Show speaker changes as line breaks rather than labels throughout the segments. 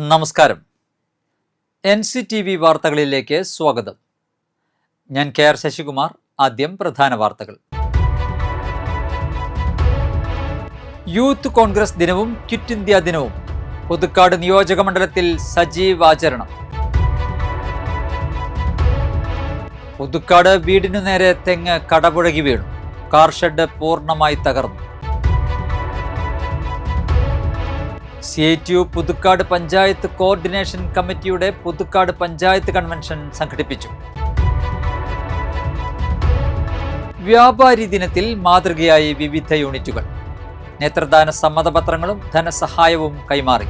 നമസ്കാരം. NCTV വാർത്തകളിലേക്ക് സ്വാഗതം. ഞാൻ KR ശശികുമാർ. ആദ്യം പ്രധാന വാർത്തകൾ. യൂത്ത് കോൺഗ്രസ് ദിനവും ക്വിറ്റ് ഇന്ത്യ ദിനവും പുതുക്കാട് നിയോജക മണ്ഡലത്തിൽ സജീവാചരണം. പുതുക്കാട് വീടിനു നേരെ തെങ്ങ് കടപുഴകി വീണു. കാർ ഷെഡ് പൂർണ്ണമായി തകർന്നു. CITU പുതുക്കാട് പഞ്ചായത്ത് കോർഡിനേഷൻ കമ്മിറ്റിയുടെ പുതുക്കാട് പഞ്ചായത്ത് കൺവെൻഷൻ സംഘടിപ്പിച്ചു. വ്യാപാരി ദിനത്തിൽ മാതൃകയായി വിവിധ യൂണിറ്റുകൾ. നേത്രദാന സമ്മതപത്രങ്ങളും ധനസഹായവും കൈമാറി.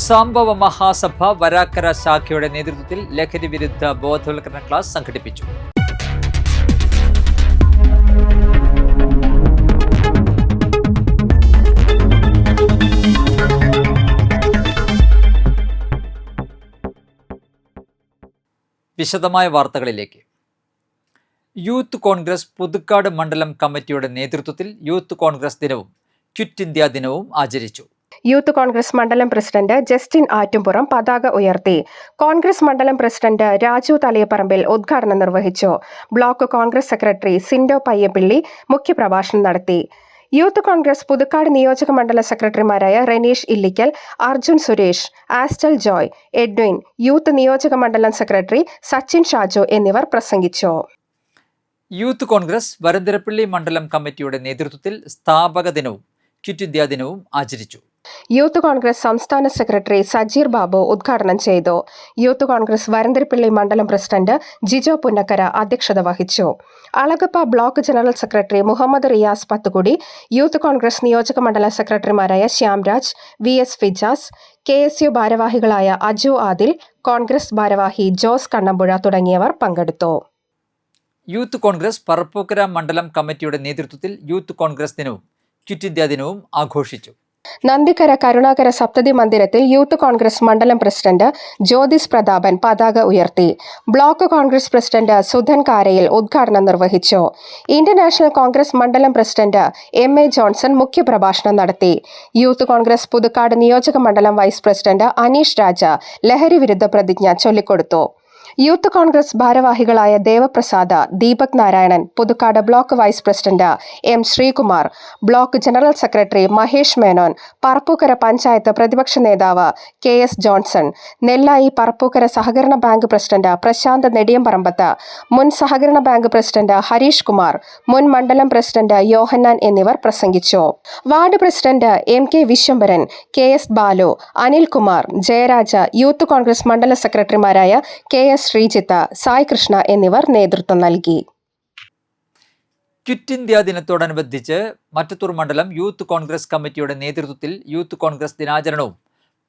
സംഭവ മഹാസഭ വരാക്കര ശാഖയുടെ നേതൃത്വത്തിൽ ലഹരി വിരുദ്ധ ബോധവൽക്കരണ ക്ലാസ് സംഘടിപ്പിച്ചു. വിശദമായ വാർത്തകളിലേക്ക്. യൂത്ത് കോൺഗ്രസ് പുതുക്കാട് മണ്ഡലം കമ്മിറ്റിയുടെ നേതൃത്വത്തിൽ യൂത്ത് കോൺഗ്രസ് ദിനവും ക്വിറ്റ് ഇന്ത്യ ദിനവും ആചരിച്ചു.
യൂത്ത് കോൺഗ്രസ് മണ്ഡലം പ്രസിഡന്റ് ജസ്റ്റിൻ ആറ്റുംപുറം പതാക ഉയർത്തി. കോൺഗ്രസ് മണ്ഡലം പ്രസിഡന്റ് രാജു തലയപ്പറമ്പിൽ ഉദ്ഘാടനം നിർവഹിച്ചു. ബ്ലോക്ക് കോൺഗ്രസ് സെക്രട്ടറി സിൻഡോ പയ്യപ്പിള്ളി മുഖ്യപ്രഭാഷണം നടത്തി. യൂത്ത് കോൺഗ്രസ് പുതുക്കാട് നിയോജക മണ്ഡല സെക്രട്ടറിമാരായ റെനീഷ് ഇല്ലിക്കൽ, അർജുൻ സുരേഷ്, ആസ്റ്റൽ ജോയ്, എഡ്വിൻ, യൂത്ത് നിയോജക മണ്ഡലം സെക്രട്ടറി സച്ചിൻ ഷാജു എന്നിവർ പ്രസംഗിച്ചു.
യൂത്ത് കോൺഗ്രസ് വരന്തരപ്പള്ളി മണ്ഡലം കമ്മിറ്റിയുടെ നേതൃത്വത്തിൽ സ്ഥാപക ദിനവും ക്വിറ്റ് ഇന്ത്യ ദിനവും ആചരിച്ചു.
യൂത്ത് കോൺഗ്രസ് സംസ്ഥാന സെക്രട്ടറി സജീർ ബാബു ഉദ്ഘാടനം ചെയ്തു. യൂത്ത് കോൺഗ്രസ് വരന്തരപ്പള്ളി മണ്ഡലം പ്രസിഡന്റ് ജിജോ പുന്നക്കര അധ്യക്ഷത വഹിച്ചു. Alagappa block general secretary Muhammad Riyas Pathukudi, youth Congress നിയോജക മണ്ഡലം സെക്രട്ടറിമാരായ ശ്യാംരാജ്, VS ഫിജാസ്, KSU ഭാരവാഹികളായ അജു ആദിൽ, കോൺഗ്രസ് ഭാരവാഹി ജോസ് കണ്ണമ്പുഴ തുടങ്ങിയവർ പങ്കെടുത്തു.
യൂത്ത് കോൺഗ്രസ് പറപ്പൂക്കര മണ്ഡലം കമ്മിറ്റിയുടെ നേതൃത്വത്തിൽ യൂത്ത് കോൺഗ്രസ് ദിനവും ക്വിറ്റ് ഇന്ത്യ ദിനവും ആഘോഷിച്ചു.
നന്ദിക്കര കരുണാകര സപ്തതി മന്ദിരത്തിൽ യൂത്ത് കോൺഗ്രസ് മണ്ഡലം പ്രസിഡന്റ് ജ്യോതിസ് പ്രതാപൻ പതാക ഉയർത്തി. ബ്ലോക്ക് കോൺഗ്രസ് പ്രസിഡന്റ് സുധൻ കാരയിൽ ഉദ്ഘാടനം നിർവഹിച്ചു. ഇന്ത്യൻ നാഷണൽ കോൺഗ്രസ് മണ്ഡലം പ്രസിഡന്റ് MA ജോൺസൺ മുഖ്യപ്രഭാഷണം നടത്തി. യൂത്ത് കോൺഗ്രസ് പുതുക്കാട് നിയോജക മണ്ഡലം വൈസ് പ്രസിഡന്റ് അനീഷ് രാജ ലഹരി വിരുദ്ധ പ്രതിജ്ഞ ചൊല്ലിക്കൊടുത്തു. യൂത്ത് കോൺഗ്രസ് ഭാരവാഹികളായ Devaprasad, Deepak Narayanan, Puthukkad block vice president M Sreekumar, block general secretary Mahesh Menon, Parappukkara panchayat പ്രതിപക്ഷ നേതാവ് KS ജോൺസൺ, നെല്ലായി പറപ്പൂക്കര സഹകരണ ബാങ്ക് പ്രസിഡന്റ് പ്രശാന്ത് നെടിയമ്പറമ്പത്ത്, മുൻ സഹകരണ ബാങ്ക് പ്രസിഡന്റ് ഹരീഷ് കുമാർ, മുൻ മണ്ഡലം പ്രസിഡന്റ് യോഹന്നാൻ എന്നിവർ പ്രസംഗിച്ചു. Ward president MK Viswambharan, KS Balu, Anilkumar, Jayaraja, Youth Congress മണ്ഡല സെക്രട്ടറിമാരായ KS ശ്രീജിത്ത്, സായ് കൃഷ്ണ എന്നിവർ നേതൃത്വം നൽകി.
ക്വിറ്റ് ഇന്ത്യ ദിനത്തോടനുബന്ധിച്ച് മറ്റത്തൂർ മണ്ഡലം യൂത്ത് കോൺഗ്രസ് കമ്മിറ്റിയുടെ നേതൃത്വത്തിൽ യൂത്ത് കോൺഗ്രസ് ദിനാചരണവും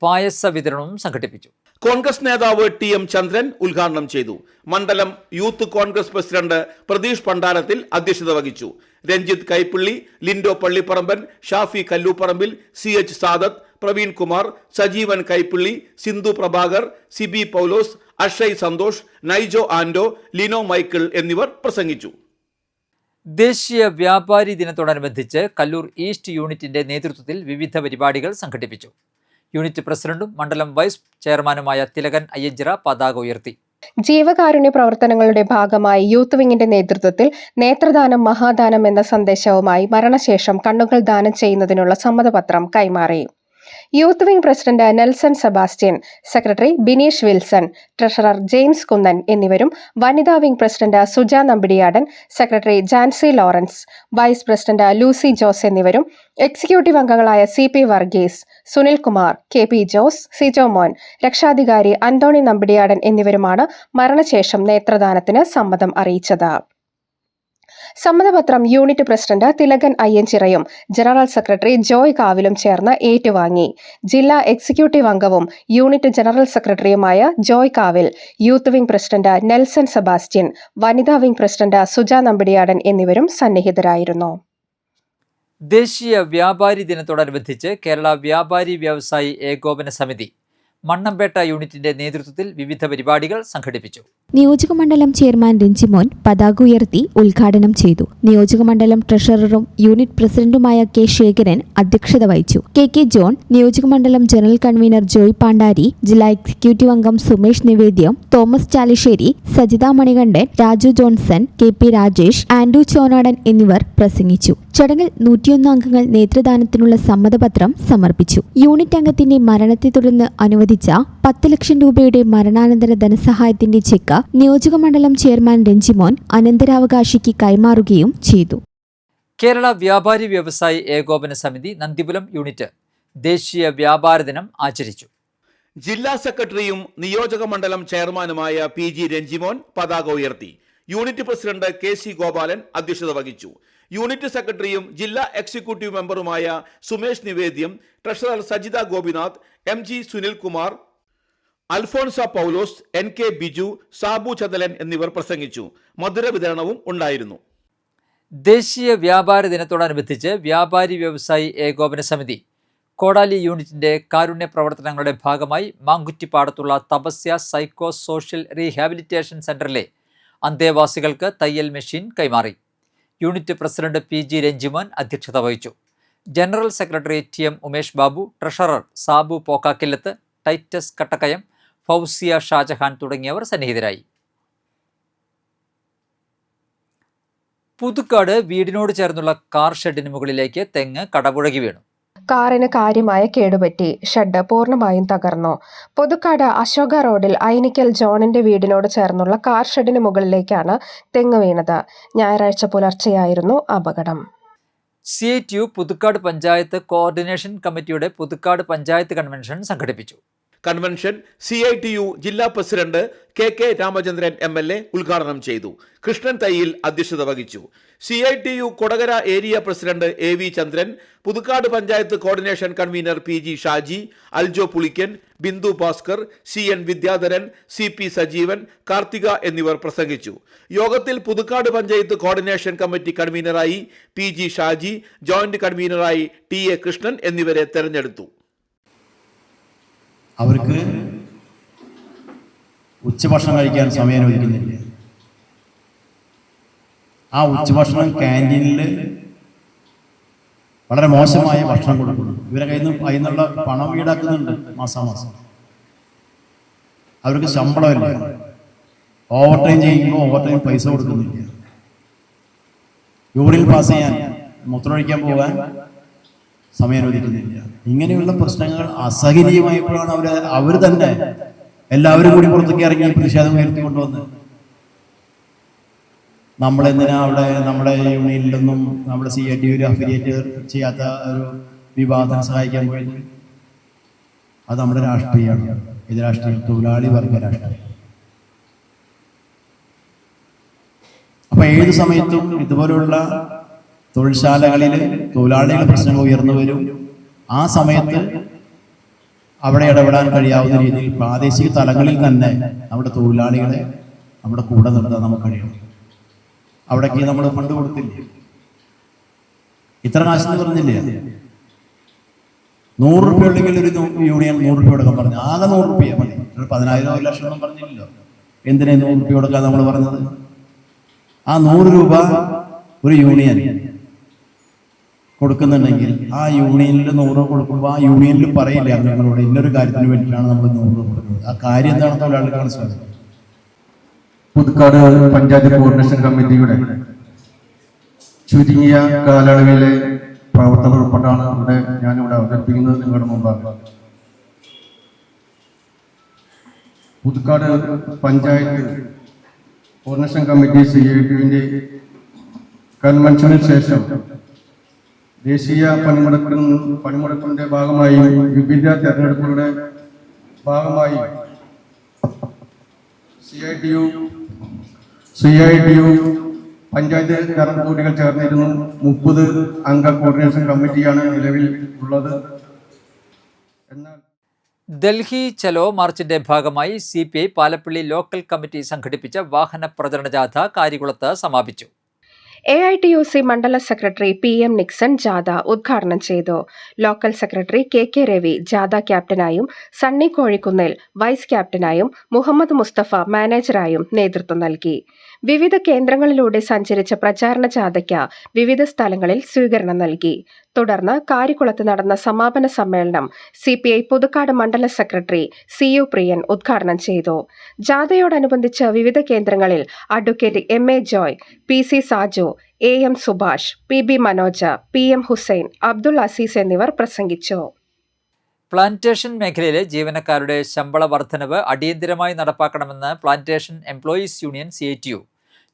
പായസ വിതരണവും സംഘടിപ്പിച്ചു.
കോൺഗ്രസ് നേതാവ് TM ചന്ദ്രൻ ഉദ്ഘാടനം ചെയ്തു. മണ്ഡലം യൂത്ത് കോൺഗ്രസ് പ്രസിഡന്റ് പ്രതീഷ് പണ്ടാരത്തിൽ അധ്യക്ഷത വഹിച്ചു. രഞ്ജിത്ത് കൈപ്പിള്ളി, ലിൻഡോ പള്ളിപ്പറമ്പൻ, ഷാഫി കല്ലൂപ്പറമ്പിൽ, CH സാദത്ത്, പ്രവീൺ കുമാർ, സജീവൻ കൈപ്പിള്ളി, സിന്ധു പ്രഭാകർ, സിബി പൗലോസ്, അക്ഷയ് സന്തോഷ്, നൈജോ ആൻഡോ, ലിനോ മൈക്കിൾ എന്നിവർ പ്രസംഗിച്ചു.
ദേശീയ വ്യാപാരി ദിനത്തോടനുബന്ധിച്ച് കല്ലൂർ ഈസ്റ്റ് യൂണിറ്റിന്റെ നേതൃത്വത്തിൽ വിവിധ പരിപാടികൾ സംഘടിപ്പിച്ചു. യൂണിറ്റ് പ്രസിഡന്റും മണ്ഡലം വൈസ് ചെയർമാനുമായ തിലകൻ അയ്യഞ്ചിറ പതാക ഉയർത്തി.
ജീവകാരുണ്യ പ്രവർത്തനങ്ങളുടെ ഭാഗമായി യൂത്ത് വിങ്ങിന്റെ നേതൃത്വത്തിൽ നേത്രദാനം മഹാദാനം എന്ന സന്ദേശവുമായി മരണശേഷം കണ്ണുകൾ ദാനം ചെയ്യുന്നതിനുള്ള സമ്മതപത്രം കൈമാറി. Youth wing president Nelson Sebastian, secretary Bineesh Wilson, treasurer James Kunnan എന്നിവരും വനിതാ wing president Suja Nambidiyadan, secretary Jancy Lawrence, vice president Lucy Jose എന്നിവരും എക്സിക്യൂട്ടീവ് അംഗങ്ങളായ CP വർഗീസ്, സുനിൽകുമാർ, KP ജോസ്, സിജോ മോൻ, രക്ഷാധികാരി അന്തോണി നമ്പിടിയാടൻ എന്നിവരുമാണ് മരണശേഷം നേത്രദാനത്തിന് സമ്മതം അറിയിച്ചത്. സമ്മതപത്രം യൂണിറ്റ് പ്രസിഡന്റ് തിലകൻ അയ്യഞ്ചിറയും ജനറൽ സെക്രട്ടറി ജോയ് കാവിലും ചേർന്ന് ഏറ്റുവാങ്ങി. ജില്ലാ എക്സിക്യൂട്ടീവ് അംഗവും യൂണിറ്റ് ജനറൽ സെക്രട്ടറിയുമായ ജോയ് കാവിൽ, youth wing president Nelson Sebastian, വനിതാ വിംഗ് പ്രസിഡന്റ് സുജ നമ്പിടിയാടൻ എന്നിവരും സന്നിഹിതരായിരുന്നു.
ദേശീയ വ്യാപാരി ദിനത്തോടനുബന്ധിച്ച് കേരള വ്യാപാരി വ്യവസായി ഏകോപന സമിതി മണ്ണമ്പേട്ട യൂണിറ്റിന്റെ നേതൃത്വത്തിൽ വിവിധ പരിപാടികൾ സംഘടിപ്പിച്ചു.
നിയോജകമണ്ഡലം ചെയർമാൻ രഞ്ജിമോൻ പതാക ഉയർത്തി ഉദ്ഘാടനം ചെയ്തു. നിയോജകമണ്ഡലം ട്രഷററും യൂണിറ്റ് പ്രസിഡന്റുമായ കെ ശേഖരൻ അധ്യക്ഷത വഹിച്ചു. കെ ജോൺ, നിയോജകമണ്ഡലം ജനറൽ കൺവീനർ ജോയ് പാണ്ടാരി, ജില്ലാ എക്സിക്യൂട്ടീവ് അംഗം Sumesh Nivedyam, Thomas Chalissery, Sajitha Manikandan, Raju Johnson, K Rajesh, Andrew Chonadan എന്നിവർ പ്രസംഗിച്ചു. ചടങ്ങിൽ 101 അംഗങ്ങൾ നേതൃദാനത്തിനുള്ള സമ്മതപത്രം സമർപ്പിച്ചു. യൂണിറ്റ് അംഗത്തിന്റെ മരണത്തെ തുടർന്ന് അനുവദിച്ച 10 ലക്ഷം രൂപയുടെ മരണാനന്തര ധനസഹായത്തിന്റെ ചെക്ക് നിയോജകമണ്ഡലം ചെയർമാൻ രഞ്ജിമോൻ അനന്തരാവകാശിക്ക് കൈമാറുകയും ചെയ്തു.
കേരള വ്യാപാരി വ്യവസായി ഏകോപന സമിതി നന്ദിപുരം യൂണിറ്റ് ദേശീയ വ്യാപാര ദിനം ആചരിച്ചു.
ജില്ലാ സെക്രട്ടറിയും നിയോജക മണ്ഡലം ചെയർമാനുമായ PG രഞ്ജിമോൻ പതാക ഉയർത്തി. യൂണിറ്റ് പ്രസിഡന്റ് KC ഗോപാലൻ അധ്യക്ഷത വഹിച്ചു. യൂണിറ്റ് സെക്രട്ടറിയും ജില്ലാ എക്സിക്യൂട്ടീവ് മെമ്പറുമായ സുമേഷ് നിവേദ്യം, ട്രഷറർ സജിത ഗോപിനാഥ്, MG സുനിൽകുമാർ, അൽഫോൺസ പൗലോസ്, NK ബിജു, സാബു ചതലൻ എന്നിവർ പ്രസംഗിച്ചു. മധുര വിതരണവും ഉണ്ടായിരുന്നു.
ദേശീയ വ്യാപാര ദിനത്തോടനുബന്ധിച്ച് വ്യാപാരി വ്യവസായി ഏകോപന സമിതി കോടാലി യൂണിറ്റിന്റെ കാരുണ്യ പ്രവർത്തനങ്ങളുടെ ഭാഗമായി മാങ്കുറ്റിപ്പാടത്തുള്ള തപസ്യ സൈക്കോ സോഷ്യൽ റീഹാബിലിറ്റേഷൻ സെന്ററിലെ അന്തേവാസികൾക്ക് തയ്യൽ മെഷീൻ കൈമാറി. യൂണിറ്റ് പ്രസിഡന്റ് PG രഞ്ജിമോൻ അധ്യക്ഷത വഹിച്ചു. General secretary TM Umesh Babu, treasurer Sabu Pokkakillath, Titus Kattakkayam, Fousiya Shajahan തുടങ്ങിയവർ സന്നിഹിതരായി. പുതുക്കാട് വീടിനോട് ചേർന്നുള്ള കാർ ഷെഡിന് മുകളിലേക്ക് തെങ്ങ് കടപുഴകി വീണു.
കാറിന് കാര്യമായ കേടുപറ്റി. ഷെഡ് പൂർണ്ണമായും തകർന്നു. പുതുക്കാട് അശോക റോഡിൽ ഐനിക്കൽ ജോണിന്റെ വീടിനോട് ചേർന്നുള്ള കാർ ഷെഡിന് മുകളിലേക്കാണ് തെങ്ങ് വീണത്. ഞായറാഴ്ച പുലർച്ചെയായിരുന്നു അപകടം.
CITU പുതുക്കാട് പഞ്ചായത്ത് കോർഡിനേഷൻ കമ്മിറ്റിയുടെ പുതുക്കാട് പഞ്ചായത്ത് കൺവെൻഷൻ സംഘടിപ്പിച്ചു.
കൺവെൻഷൻ CITU ജില്ലാ പ്രസിഡന്റ് KK രാമചന്ദ്രൻ MLA ഉദ്ഘാടനം ചെയ്തു. കൃഷ്ണൻ തയ്യിൽ അധ്യക്ഷത വഹിച്ചു. CITU Kodakara area president AV Chandran, Puthukkad panchayat coordination convener PG Shaji, Aljo Pulikkan, Bindu Bhaskar, CN Vidyadharan, CP Sajeevan, Karthika എന്നിവർ പ്രസംഗിച്ചു. യോഗത്തിൽ പുതുക്കാട് പഞ്ചായത്ത് കോർഡിനേഷൻ കമ്മിറ്റി കൺവീനറായി PG ഷാജി, ജോയിന്റ് കൺവീനറായി TA കൃഷ്ണൻ എന്നിവരെ തെരഞ്ഞെടുത്തു.
അവർക്ക് ഉച്ചഭക്ഷണം കഴിക്കാൻ സമയം അനുവദിക്കുന്നില്ല. ആ ഉച്ചഭക്ഷണം ക്യാൻറ്റീനിൽ വളരെ മോശമായ ഭക്ഷണം കൊടുക്കുന്നു. ഇവരെ കയ്യിൽ നിന്നുള്ള പണം ഈടാക്കുന്നുണ്ട് മാസാമാസം. അവർക്ക് ശമ്പളമില്ല. ഓവർ ടൈം ചെയ്യുമ്പോൾ ഓവർ ടൈം പൈസ കൊടുക്കുന്നില്ല. യൂറിൻ പാസ് ചെയ്യാൻ, മൂത്രമൊഴിക്കാൻ പോകാൻ സമയം അനുവദിക്കുന്നില്ല. ഇങ്ങനെയുള്ള പ്രശ്നങ്ങൾ അസഹനീയമായപ്പോഴാണ് അവർ തന്നെ എല്ലാവരും കൂടി പുറത്തേക്ക് ഇറങ്ങി പ്രതിഷേധം ഉയർത്തിക്കൊണ്ടുവന്ന് നമ്മളെന്തിനാ അവിടെ നമ്മുടെ യൂണിയനിലൊന്നും നമ്മുടെ CITU അഫിലിയേറ്റ് ചെയ്യാത്ത ഒരു വിഭാഗത്തിന് സഹായിക്കാൻ പോയി. അത് നമ്മുടെ രാഷ്ട്രീയമാണ്. ഇത് രാഷ്ട്രീയം, തൊഴിലാളി വർഗ രാഷ്ട്രീയം. അപ്പൊ ഏത് സമയത്തും ഇതുപോലുള്ള തൊഴിൽശാലകളിൽ തൊഴിലാളികളുടെ പ്രശ്നങ്ങൾ ഉയർന്നു വരും. ആ സമയത്ത് അവിടെ ഇടപെടാൻ കഴിയാവുന്ന രീതിയിൽ പ്രാദേശിക തലങ്ങളിൽ തന്നെ നമ്മുടെ തൊഴിലാളികളെ നമ്മുടെ കൂടെ നിർത്താൻ നമുക്ക് കഴിയണം. അവിടേക്ക് നമ്മൾ ഫണ്ട് കൊടുത്തില്ലേ? ഇത്ര കാശ് പറഞ്ഞില്ലേ? 100 രൂപ ഉണ്ടെങ്കിൽ ഒരു യൂണിയൻ 100 രൂപ കൊടുക്കാൻ പറഞ്ഞു. ആകെ 100 രൂപ മതി. 10,000 1 ലക്ഷം ഒന്നും പറഞ്ഞില്ലല്ലോ. എന്തിനാ 100 രൂപ കൊടുക്കാൻ നമ്മൾ പറഞ്ഞത്? ആ 100 രൂപ ഒരു യൂണിയൻ കൊടുക്കുന്നുണ്ടെങ്കിൽ ആ യൂണിയനിൽ 100 കൊടുക്കുമ്പോൾ ആ യൂണിയനിൽ പറയില്ല ഞങ്ങളോട് ഇന്നൊരു കാര്യത്തിന് വേണ്ടിയിട്ടാണ് നമ്മൾ 100 കൊടുക്കുന്നത്. ആ കാര്യം എന്താണെന്ന് തൊഴിലാളികൾക്ക് മനസ്സിലാക്കുന്നത്.
പുതുക്കാട് പഞ്ചായത്ത് കോർഡിനേഷൻ കമ്മിറ്റിയുടെ ചുരുങ്ങിയ കാലയളവിലെ പ്രവർത്തന റിപ്പോർട്ടാണ് ഞാനിവിടെ അവതരിപ്പിക്കുന്നത് നിങ്ങളുടെ മുമ്പാകെ. പുതുക്കാട് പഞ്ചായത്ത് കോർഡിനേഷൻ കമ്മിറ്റി CITUവിൻ്റെ കൺവെൻഷന് ശേഷം ദേശീയ പണിമുടക്കിന്റെ ഭാഗമായി വിവിധ തെരഞ്ഞെടുപ്പുകളുടെ ഭാഗമായി CITU പഞ്ചായത്ത് തെരഞ്ഞെടുപ്പുകൾ ചേർന്നിരുന്നു. 30 അംഗ കോർഡിനേഷൻ കമ്മിറ്റിയാണ് നിലവിൽ ഉള്ളത്. എന്നാൽ
ഡൽഹി ചലോ മാർച്ചിന്റെ ഭാഗമായി CPI പാലപ്പള്ളി ലോക്കൽ കമ്മിറ്റി സംഘടിപ്പിച്ച വാഹന പ്രചരണ ജാഥ കാരികുളത്ത് സമാപിച്ചു.
AITUC മണ്ഡല സെക്രട്ടറി PM നിക്സൺ ജാഥ ഉദ്ഘാടനം ചെയ്തു. ലോക്കൽ സെക്രട്ടറി KK രവി ജാഥ ക്യാപ്റ്റനായും സണ്ണി കോഴിക്കുന്നിൽ വൈസ് ക്യാപ്റ്റനായും മുഹമ്മദ് മുസ്തഫ മാനേജറായും നേതൃത്വം നൽകി. വിവിധ കേന്ദ്രങ്ങളിലൂടെ സഞ്ചരിച്ച പ്രചാരണ ജാഥയ്ക്ക് വിവിധ സ്ഥലങ്ങളിൽ സ്വീകരണം നൽകി. തുടർന്ന് കാരിക്കുളത്ത് നടന്ന സമാപന സമ്മേളനം CPI പുതുക്കാട് മണ്ഡല സെക്രട്ടറി CU പ്രിയൻ ഉദ്ഘാടനം ചെയ്തു. ജാഥയോടനുബന്ധിച്ച് വിവിധ കേന്ദ്രങ്ങളിൽ advocate MA Joy, PC Saju, AM Subhash, PB Manoj, PM Hussain, Abdul Azeez എന്നിവർ പ്രസംഗിച്ചു.
പ്ലാന്റേഷൻ മേഖലയിലെ ജീവനക്കാരുടെ ശമ്പള വർധനവ് അടിയന്തരമായി നടപ്പാക്കണമെന്ന് പ്ലാന്റേഷൻ എംപ്ലോയീസ് യൂണിയൻ CITU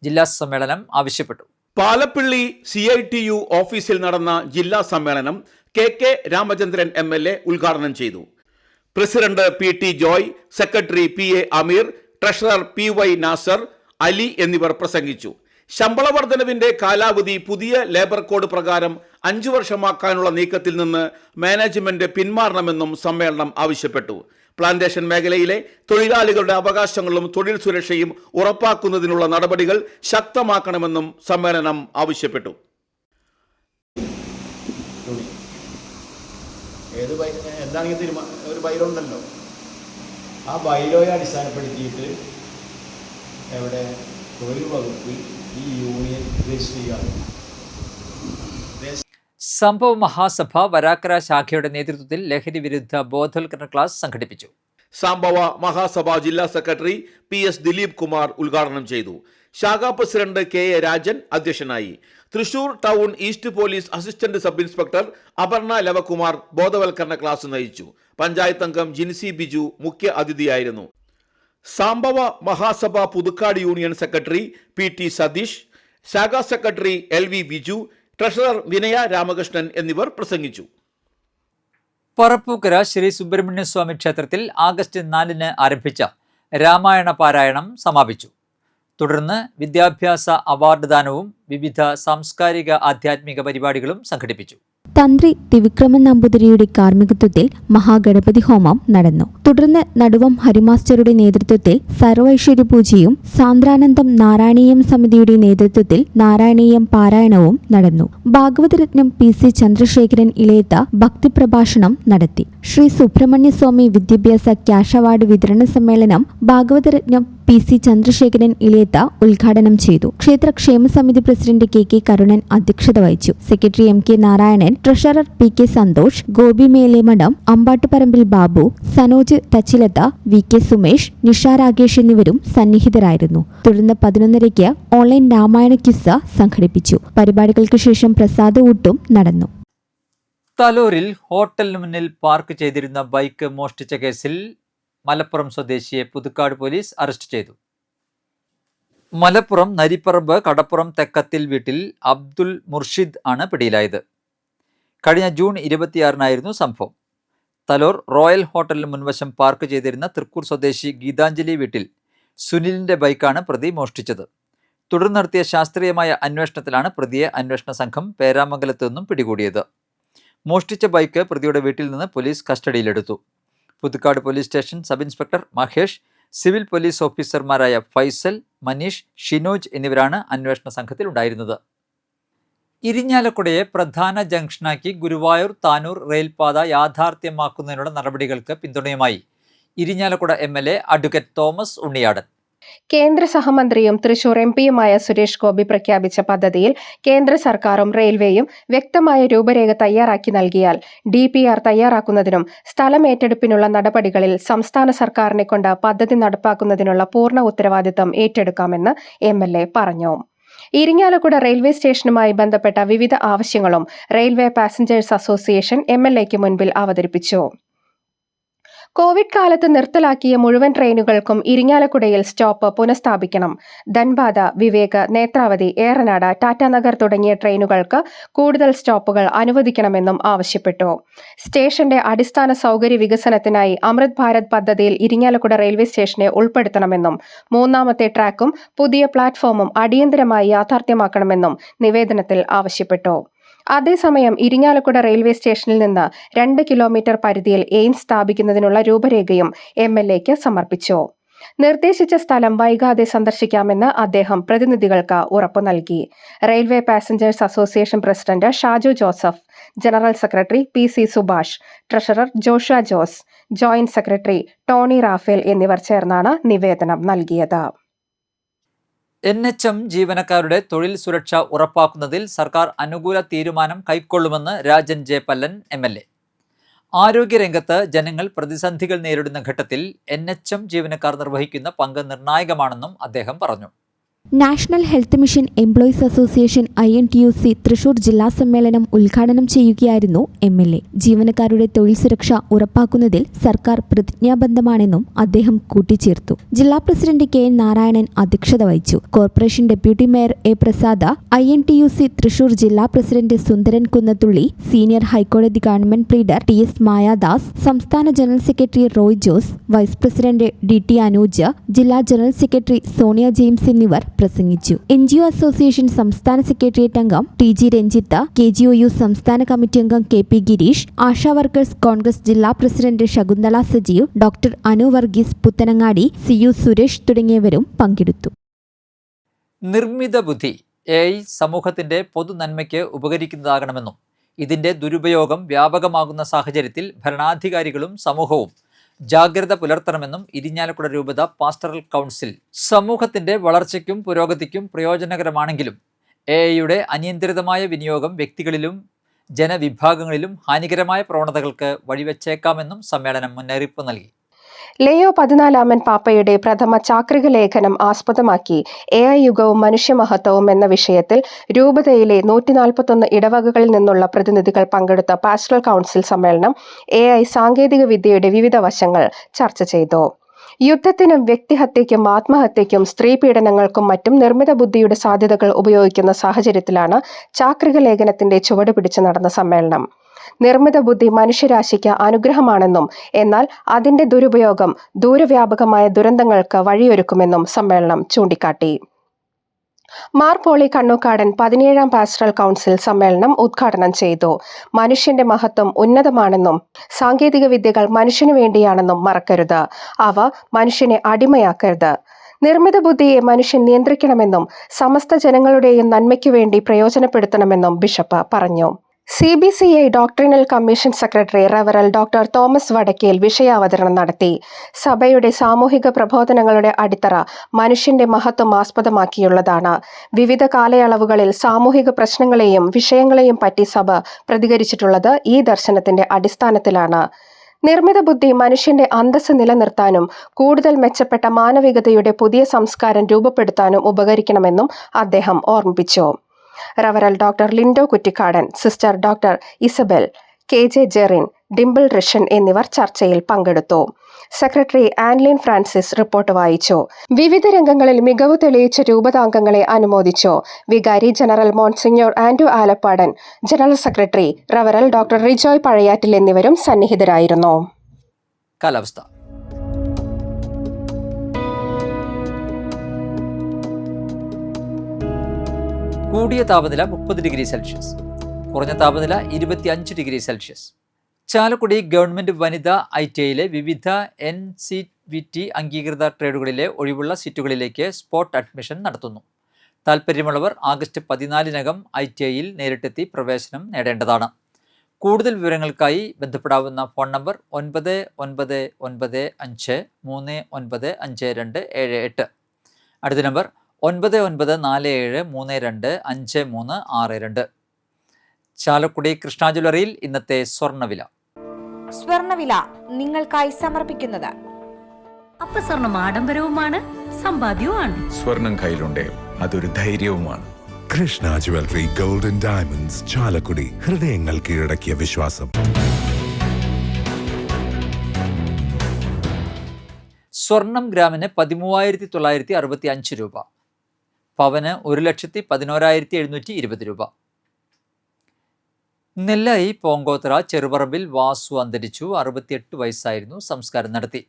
ജില്ലാ സമ്മേളനം ആവശ്യപ്പെട്ടു.
പാലപ്പിള്ളി CITU ഓഫീസിൽ നടന്ന ജില്ലാ സമ്മേളനം KK രാമചന്ദ്രൻ MLA ഉദ്ഘാടനം ചെയ്തു. President PT Joy, secretary PA അമീർ, ട്രഷറർ PY നാസർ, അലി എന്നിവർ പ്രസംഗിച്ചു. ശമ്പള വർധനവിന്റെ കാലാവധി പുതിയ ലേബർ കോഡ് പ്രകാരം 5 വർഷമാക്കാനുള്ള നീക്കത്തിൽ നിന്ന് മാനേജ്മെന്റ് പിന്മാറണമെന്നും സമ്മേളനം ആവശ്യപ്പെട്ടു. പ്ലാന്റേഷൻ മേഖലയിലെ തൊഴിലാളികളുടെ അവകാശങ്ങളും തൊഴിൽ സുരക്ഷയും ഉറപ്പാക്കുന്നതിനുള്ള നടപടികൾ ശക്തമാക്കണമെന്നും സമ്മേളനം ആവശ്യപ്പെട്ടു.
എന്താണെങ്കിൽ ഒരു ബൈലോ ഉണ്ടല്ലോ, ആ ബൈലോയെ അടിസ്ഥാനപ്പെടുത്തിയിട്ട് എവിടെ തൊഴിൽ വകുപ്പ് ഈ യൂണിയൻ രജിസ്റ്റർ ചെയ്യുക.
സംഭവ മഹാസഭ വരാക്കര ശാഖയുടെ നേതൃത്വത്തിൽ ലഹരി വിരുദ്ധ ബോധവൽക്കരണ ക്ലാസ് സംഘടിപ്പിച്ചു.
സംഭവ മഹാസഭ ജില്ലാ സെക്രട്ടറി PS ദിലീപ് കുമാർ ഉദ്ഘാടനം ചെയ്തു. ശാഖാ പ്രസിഡന്റ് KA രാജൻ അധ്യക്ഷനായി. Thrissur town east police assistant sub inspector Aparna Lavakumar ബോധവൽക്കരണ ക്ലാസ് നയിച്ചു. പഞ്ചായത്ത് അംഗം ജിൻസി ബിജു മുഖ്യ അതിഥിയായിരുന്നു. സംഭവ മഹാസഭ Puthukkad union secretary PT Satheesh, ശാഖാ സെക്രട്ടറി LV ബിജു, ട്രഷറർ വിനയ രാമകൃഷ്ണൻ എന്നിവർ പ്രസംഗിച്ചു.
പറപ്പൂക്കര ശ്രീ സുബ്രഹ്മണ്യ സ്വാമി ക്ഷേത്രത്തിൽ ആഗസ്റ്റ് 4 ആരംഭിച്ച രാമായണ പാരായണം സമാപിച്ചു. തുടർന്ന് വിദ്യാഭ്യാസ അവാർഡ് ദാനവും വിവിധ സാംസ്കാരിക ആധ്യാത്മിക പരിപാടികളും സംഘടിപ്പിച്ചു.
തന്ത്രി ത്രിവിക്രമൻ നമ്പൂതിരിയുടെ കാർമ്മികത്വത്തിൽ മഹാഗണപതി ഹോമം നടന്നു. തുടർന്ന് നടുവം ഹരിമാസ്റ്ററുടെ നേതൃത്വത്തിൽ സർവൈശ്വര്യ പൂജയും സാന്ദ്രാനന്ദം നാരായണീയം സമിതിയുടെ നേതൃത്വത്തിൽ നാരായണീയം പാരായണവും നടന്നു. ഭാഗവതരത്നം PC ചന്ദ്രശേഖരൻ ഇളയത്ത ഭക്തിപ്രഭാഷണം നടത്തി. ശ്രീ സുബ്രഹ്മണ്യ സ്വാമി വിദ്യാഭ്യാസ ക്യാഷ് അവാർഡ് വിതരണ സമ്മേളനം ഭാഗവതരത്നം PC ചന്ദ്രശേഖരൻ ഇളയത്ത ഉദ്ഘാടനം ചെയ്തു. ക്ഷേത്ര ക്ഷേമ സമിതി പ്രസിഡന്റ് KK കരുണൻ അധ്യക്ഷത വഹിച്ചു. Secretary MK Narayanan, treasurer PK Santhosh, Gopi Melemadam, Ambattuparambil Babu, Sanoj Thachilath, VK Sumesh, Nisha Ragesh എന്നിവരും സന്നിഹിതരായിരുന്നു. തുടർന്ന് 11:30 ഓൺലൈൻ രാമായണ ക്വിസ് സംഘടിപ്പിച്ചു. പരിപാടികൾക്ക് ശേഷം പ്രസാദ ഊട്ടും നടന്നു.
തലൂരിൽ ഹോട്ടലിന് മുന്നിൽ പാർക്ക് ചെയ്തിരുന്ന ബൈക്ക് മോഷ്ടിച്ച കേസിൽ മലപ്പുറം സ്വദേശിയെ പുതുക്കാട് പോലീസ് അറസ്റ്റ് ചെയ്തു. മലപ്പുറം നരിപ്പറമ്പ് കടപ്പുറം തെക്കത്തിൽ വീട്ടിൽ അബ്ദുൽ മുർഷിദ് ആണ് പിടിയിലായത്. കഴിഞ്ഞ ജൂൺ 26 സംഭവം. തലൂർ റോയൽ ഹോട്ടലിന് മുൻവശം പാർക്ക് ചെയ്തിരുന്ന തൃക്കൂർ സ്വദേശി ഗീതാഞ്ജലി വീട്ടിൽ സുനിലിന്റെ ബൈക്കാണ് പ്രതി മോഷ്ടിച്ചത്. തുടർന്ന് നടത്തിയ ശാസ്ത്രീയമായ അന്വേഷണത്തിലാണ് പ്രതിയെ അന്വേഷണ സംഘം പേരാമംഗലത്തു നിന്നും പിടികൂടിയത്. മോഷ്ടിച്ച ബൈക്ക് പ്രതിയുടെ വീട്ടിൽ നിന്ന് പോലീസ് കസ്റ്റഡിയിലെടുത്തു. Puthukkad police station sub inspector Mahesh, civil police ഓഫീസർമാരായ ഫൈസൽ, മനീഷ്, ഷിനോജ് എന്നിവരാണ് അന്വേഷണ സംഘത്തിൽ ഉണ്ടായിരുന്നത്. ഇരിഞ്ഞാലക്കുടയെ പ്രധാന ജംഗ്ഷനാക്കി ഗുരുവായൂർ താനൂർ റെയിൽപാത യാഥാർത്ഥ്യമാക്കുന്നതിനുള്ള നടപടികൾക്ക് പിന്തുണയുമായി Irinjalakuda MLA advocate Thomas Unniyadan.
കേന്ദ്ര സഹമന്ത്രിയും തൃശൂർ MPയുമായ സുരേഷ് ഗോപി പ്രഖ്യാപിച്ച പദ്ധതിയിൽ കേന്ദ്ര സർക്കാരും റെയിൽവേയും വ്യക്തമായ രൂപരേഖ തയ്യാറാക്കി നൽകിയാൽ DPR തയ്യാറാക്കുന്നതിനും സ്ഥലം ഏറ്റെടുപ്പിനുള്ള നടപടികളിൽ സംസ്ഥാന സർക്കാരിനെ കൊണ്ട് പദ്ധതി നടപ്പാക്കുന്നതിനുള്ള പൂർണ്ണ ഉത്തരവാദിത്തം ഏറ്റെടുക്കാമെന്ന് MLA പറഞ്ഞു. ഇരിങ്ങാലക്കുട റെയിൽവേ സ്റ്റേഷനുമായി ബന്ധപ്പെട്ട വിവിധ ആവശ്യങ്ങളും റെയിൽവേ പാസഞ്ചേഴ്സ് അസോസിയേഷൻ MLAയ്ക്ക് മുൻപിൽ അവതരിപ്പിച്ചു. കോവിഡ് കാലത്ത് നിർത്തലാക്കിയ മുഴുവൻ ട്രെയിനുകൾക്കും ഇരിങ്ങാലക്കുടയിൽ സ്റ്റോപ്പ് പുനഃസ്ഥാപിക്കണം. ധൻബാദ, വിവേക്, നേത്രാവതി, ഏറനാട്, ടാറ്റാനഗർ തുടങ്ങിയ ട്രെയിനുകൾക്ക് കൂടുതൽ സ്റ്റോപ്പുകൾ അനുവദിക്കണമെന്നും ആവശ്യപ്പെട്ടു. സ്റ്റേഷന്റെ അടിസ്ഥാന സൗകര്യ വികസനത്തിനായി അമൃത് ഭാരത് പദ്ധതിയിൽ ഇരിങ്ങാലക്കുട റെയിൽവേ സ്റ്റേഷനെ ഉൾപ്പെടുത്തണമെന്നും 3ാമത്തെ ട്രാക്കും പുതിയ പ്ലാറ്റ്ഫോമും അടിയന്തരമായി യാഥാർത്ഥ്യമാക്കണമെന്നും നിവേദനത്തിൽ ആവശ്യപ്പെട്ടു. അതേസമയം ഇരിങ്ങാലക്കുട റെയിൽവേ സ്റ്റേഷനിൽ നിന്ന് 2 കിലോമീറ്റർ പരിധിയിൽ എയിംസ് സ്ഥാപിക്കുന്നതിനുള്ള രൂപരേഖയും MLAയ്ക്ക് സമർപ്പിച്ചു. നിർദ്ദേശിച്ച സ്ഥലം വൈകാതെ സന്ദർശിക്കാമെന്ന് അദ്ദേഹം പ്രതിനിധികൾക്ക് ഉറപ്പു നൽകി. Railway passengers association president Shaju Joseph, general secretary PC Subhash, treasurer Josha Jose, joint secretary Tony Raphael എന്നിവർ ചേർന്നാണ് നിവേദനം നൽകിയത്.
NHM ജീവനക്കാരുടെ തൊഴിൽ സുരക്ഷ ഉറപ്പാക്കുന്നതിൽ സർക്കാർ അനുകൂല തീരുമാനം കൈക്കൊള്ളുമെന്ന് രാജൻ ജെ പല്ലൻ MLA. ആരോഗ്യരംഗത്ത് ജനങ്ങൾ പ്രതിസന്ധികൾ നേരിടുന്ന ഘട്ടത്തിൽ NHM ജീവനക്കാർ നിർവഹിക്കുന്ന പങ്ക് നിർണായകമാണെന്നും അദ്ദേഹം പറഞ്ഞു.
National health mission employees association INTUC Thrissur ജില്ലാ സമ്മേളനം ഉദ്ഘാടനം ചെയ്യുകയായിരുന്നു MLA. ജീവനക്കാരുടെ തൊഴിൽ സുരക്ഷ ഉറപ്പാക്കുന്നതിൽ സർക്കാർ പ്രതിജ്ഞാബദ്ധമാണെന്നും അദ്ദേഹം കൂട്ടിച്ചേർത്തു. ജില്ലാ പ്രസിഡന്റ് KN നാരായണൻ അധ്യക്ഷത വഹിച്ചു. Corporation deputy mayor A Prasada, INTUC Thrissur ജില്ലാ പ്രസിഡന്റ് സുന്ദരൻ കുന്നത്തുള്ളി, സീനിയർ ഹൈക്കോടതി ഗവൺമെന്റ് പ്ലീഡർ TS മായാദാസ്, സംസ്ഥാന general secretary Roy Jose, vice president DT Anooj, ജില്ലാ ജനറൽ സെക്രട്ടറി സോണിയ ജെയിംസ് എന്നിവർ പ്രസംഗിച്ചു. NGO അസോസിയേഷൻ സംസ്ഥാന സെക്രട്ടേറിയറ്റ് അംഗം TG രഞ്ജിത്ത്, KGOU സംസ്ഥാന കമ്മിറ്റി അംഗം KP Gireesh, Asha workers Congress ജില്ലാ president Shakuntala Sajeev, doctor Anu Varghese Puthanangadi, CU Suresh തുടങ്ങിയവരും പങ്കെടുത്തു.
നിർമ്മിത ബുദ്ധി AI സമൂഹത്തിന്റെ പൊതുനന്മയ്ക്ക് ഉപകരിക്കുന്നതാകണമെന്നും ഇതിന്റെ ദുരുപയോഗം വ്യാപകമാകുന്ന സാഹചര്യത്തിൽ ഭരണാധികാരികളും സമൂഹവും ജാഗ്രത പുലർത്തണമെന്നും ഇരിഞ്ഞാലക്കുട രൂപത പാസ്റ്ററൽ കൗൺസിൽ. സമൂഹത്തിന്റെ വളർച്ചയ്ക്കും പുരോഗതിക്കും പ്രയോജനകരമാണെങ്കിലും AIയുടെ അനിയന്ത്രിതമായ വിനിയോഗം വ്യക്തികളിലും ജനവിഭാഗങ്ങളിലും ഹാനികരമായ പ്രവണതകൾക്ക് വഴിവെച്ചേക്കാമെന്നും സമ്മേളനം മുന്നറിയിപ്പ് നൽകി.
ലെയോ 14 പാപ്പയുടെ പ്രഥമ ചാക്രിക ലേഖനം ആസ്പദമാക്കി AI യുഗവും മനുഷ്യമഹത്വവും എന്ന വിഷയത്തിൽ രൂപതയിലെ 141 ഇടവകകളിൽ നിന്നുള്ള പ്രതിനിധികൾ പങ്കെടുത്ത പാസ്റ്ററൽ കൗൺസിൽ സമ്മേളനം AI സാങ്കേതിക വിദ്യയുടെ വിവിധ വശങ്ങൾ ചർച്ച ചെയ്തു. യുദ്ധത്തിനും വ്യക്തിഹത്യയ്ക്കും ആത്മഹത്യയ്ക്കും സ്ത്രീ പീഡനങ്ങൾക്കും മറ്റും നിർമ്മിത ബുദ്ധിയുടെ സാധ്യതകൾ ഉപയോഗിക്കുന്ന സാഹചര്യത്തിലാണ് ചാക്രിക ലേഖനത്തിന്റെ ചുവട് പിടിച്ച് നടന്ന സമ്മേളനം. നിർമ്മിത ബുദ്ധി മനുഷ്യരാശിക്ക് അനുഗ്രഹമാണെന്നും എന്നാൽ അതിന്റെ ദുരുപയോഗം ദൂരവ്യാപകമായ ദുരന്തങ്ങൾക്ക് വഴിയൊരുക്കുമെന്നും സമ്മേളനം ചൂണ്ടിക്കാട്ടി. മാർ പോളി കണ്ണൂക്കാടൻ 17ാം പാസ്റ്ററൽ കൗൺസിൽ സമ്മേളനം ഉദ്ഘാടനം ചെയ്തു. മനുഷ്യന്റെ മഹത്വം ഉന്നതമാണെന്നും സാങ്കേതിക വിദ്യകൾ മനുഷ്യനു വേണ്ടിയാണെന്നും മറക്കരുത്. അവ മനുഷ്യനെ അടിമയാക്കരുത്. നിർമ്മിത ബുദ്ധിയെ മനുഷ്യൻ നിയന്ത്രിക്കണമെന്നും സമസ്ത ജനങ്ങളുടെയും നന്മയ്ക്കു വേണ്ടി പ്രയോജനപ്പെടുത്തണമെന്നും ബിഷപ്പ് പറഞ്ഞു. CBCI ഡോക്ട്രിനൽ കമ്മീഷൻ സെക്രട്ടറി റവറൽ ഡോക്ടർ തോമസ് വടക്കേൽ വിഷയാവതരണം നടത്തി. സഭയുടെ സാമൂഹിക പ്രബോധനങ്ങളുടെ അടിത്തറ മനുഷ്യന്റെ മഹത്വം ആസ്പദമാക്കിയുള്ളതാണ്. വിവിധ കാലയളവുകളിൽ സാമൂഹിക പ്രശ്നങ്ങളെയും വിഷയങ്ങളെയും പറ്റി സഭ പ്രതികരിച്ചിട്ടുള്ളത് ഈ ദർശനത്തിന്റെ അടിസ്ഥാനത്തിലാണ്. നിർമ്മിത ബുദ്ധി മനുഷ്യന്റെ അന്തസ്സ് നിലനിർത്താനും കൂടുതൽ മെച്ചപ്പെട്ട മാനവികതയുടെ പുതിയ സംസ്കാരം രൂപപ്പെടുത്താനും ഉപകരിക്കണമെന്നും അദ്ദേഹം ഓർമ്മിപ്പിച്ചു. റവറൽ doctor Lindo Kuttikkadan, sister doctor Isabel, KJ Jerin, Dimple Rishan എന്നിവർ ചർച്ചയിൽ പങ്കെടുത്തു. സെക്രട്ടറി ആൻലിൻ ഫ്രാൻസിസ് റിപ്പോർട്ട് വായിച്ചു. വിവിധ രംഗങ്ങളിൽ മികവ് തെളിയിച്ച രൂപതാംഗങ്ങളെ അനുമോദിച്ചു. വികാരി general monsignor Andrew Alappadan, general secretary റവറൽ ഡോക്ടർ റിജോയ് പഴയാറ്റിൽ എന്നിവരും സന്നിഹിതരായിരുന്നു.
കാലാവസ്ഥ. കൂടിയ താപനില 30 ഡിഗ്രി സെൽഷ്യസ്, കുറഞ്ഞ താപനില 25 ഡിഗ്രി സെൽഷ്യസ്. ചാലക്കുടി ഗവൺമെന്റ് വനിതാ ITIയിലെ വിവിധ NCVT അംഗീകൃത ട്രേഡുകളിലെ ഒഴിവുള്ള സീറ്റുകളിലേക്ക് സ്പോട്ട് അഡ്മിഷൻ നടത്തുന്നു. താൽപ്പര്യമുള്ളവർ ആഗസ്റ്റ് 14-നകം ITIയിൽ നേരിട്ടെത്തി പ്രവേശനം നേടേണ്ടതാണ്. കൂടുതൽ വിവരങ്ങൾക്കായി ബന്ധപ്പെടാവുന്ന ഫോൺ നമ്പർ 9995395278. അടുത്ത നമ്പർ 9947325362. ചാലക്കുടി കൃഷ്ണ ജ്വല്ലറിയിൽ ഇന്നത്തെ സ്വർണ്ണവില.
സ്വർണ്ണവില നിങ്ങൾക്കായി സമർപ്പിക്കുന്നത്
അപ്പസ്വർണം ആഡംബരവുമാണ് സമ്പാദ്യവുമാണ്.
സ്വർണം കയ്യിലുണ്ടേ അതൊരു ധൈര്യവുമാണ്.
Krishna jewellery golden diamonds, Chalakudy. ഹൃദയങ്ങൾ കീഴടക്കിയ വിശ്വാസം.
സ്വർണം ഗ്രാമിന് 13,965 രൂപ, പവന് 1,11,720 രൂപ. നെല്ലായി പോങ്കോത്ര ചെറുപറമ്പിൽ വാസു അന്തരിച്ചു. 68 വയസ്സായിരുന്നു. സംസ്കാരം നടത്തി.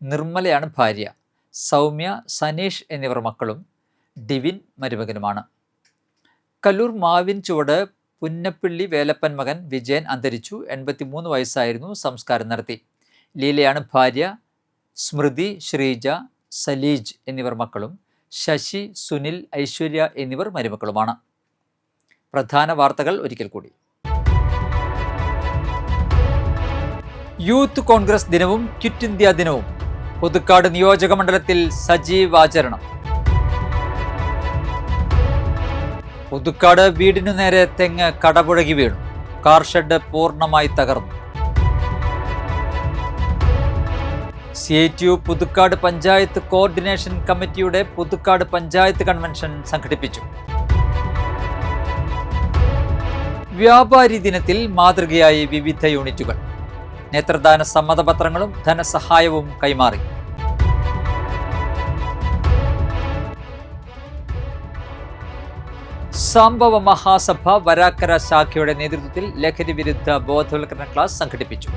നിർമ്മലയാണ് ഭാര്യ. സൗമ്യ, സനീഷ് എന്നിവർ മക്കളും. ഡിവിൻ മരുമകനുമാണ്. കല്ലൂർ മാവിൻ ചുവട് പുന്നപ്പിള്ളി വേലപ്പൻ മകൻ വിജയൻ അന്തരിച്ചു. 83 വയസ്സായിരുന്നു. സംസ്കാരം നടത്തി. ലീലയാണ് ഭാര്യ. സ്മൃതി, ശ്രീജ, സലീജ് എന്നിവർ മക്കളും ശശി, സുനിൽ, ഐശ്വര്യ എന്നിവർ മരുമക്കളുമാണ്. പ്രധാന വാർത്തകൾ ഒരിക്കൽ കൂടി. യൂത്ത് കോൺഗ്രസ് ദിനവും ക്വിറ്റ് ഇന്ത്യ ദിനവും പുതുക്കാട് നിയോജക മണ്ഡലത്തിൽ സജീവാചരണം. പുതുക്കാട് വീടിനു നേരെ തെങ്ങ് കടപുഴകി വീണു. കാർ ഷെഡ് പൂർണ്ണമായി തകർന്നു. CITU പുതുക്കാട് പഞ്ചായത്ത് കോർഡിനേഷൻ കമ്മിറ്റിയുടെ പുതുക്കാട് പഞ്ചായത്ത് കൺവെൻഷൻ സംഘടിപ്പിച്ചു. വ്യാപാരി ദിനത്തിൽ മാതൃകയായി വിവിധ യൂണിറ്റുകൾ. നേത്രദാന സമ്മതപത്രങ്ങളും ധനസഹായവും കൈമാറി. സംഭവ മഹാസഭ വരാക്കര ശാഖയുടെ നേതൃത്വത്തിൽ ലഹരി വിരുദ്ധ ബോധവൽക്കരണ ക്ലാസ് സംഘടിപ്പിച്ചു.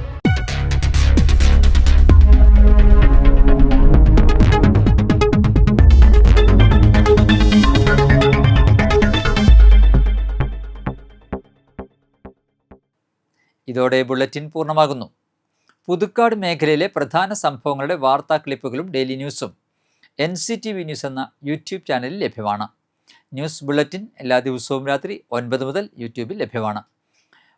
ഇതോടെ ബുള്ളറ്റിൻ പൂർണ്ണമാകുന്നു. പുതുക്കാട് മേഖലയിലെ പ്രധാന സംഭവങ്ങളുടെ വാർത്താ ക്ലിപ്പുകളും ഡെയിലി ന്യൂസും NCTV ന്യൂസ് എന്ന യൂട്യൂബ് ചാനലിൽ ലഭ്യമാണ്. ന്യൂസ് ബുള്ളറ്റിൻ എല്ലാ ദിവസവും രാത്രി 9 മുതൽ യൂട്യൂബിൽ ലഭ്യമാണ്.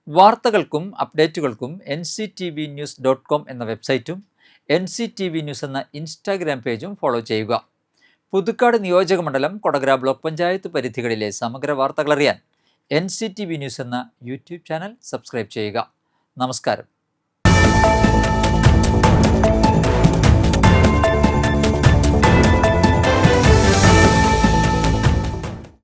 വാർത്തകൾക്കും അപ്ഡേറ്റുകൾക്കും nctvnews.com എന്ന വെബ്സൈറ്റും NCTV ന്യൂസ് എന്ന ഇൻസ്റ്റാഗ്രാം പേജും ഫോളോ ചെയ്യുക. പുതുക്കാട് നിയോജക മണ്ഡലം, കൊടകര ബ്ലോക്ക് പഞ്ചായത്ത് പരിധികളിലെ സമഗ്ര വാർത്തകൾ അറിയാൻ NCTV ന്യൂസ് എന്ന യൂട്യൂബ് ചാനൽ സബ്സ്ക്രൈബ് ചെയ്യുക. നമസ്കാരം.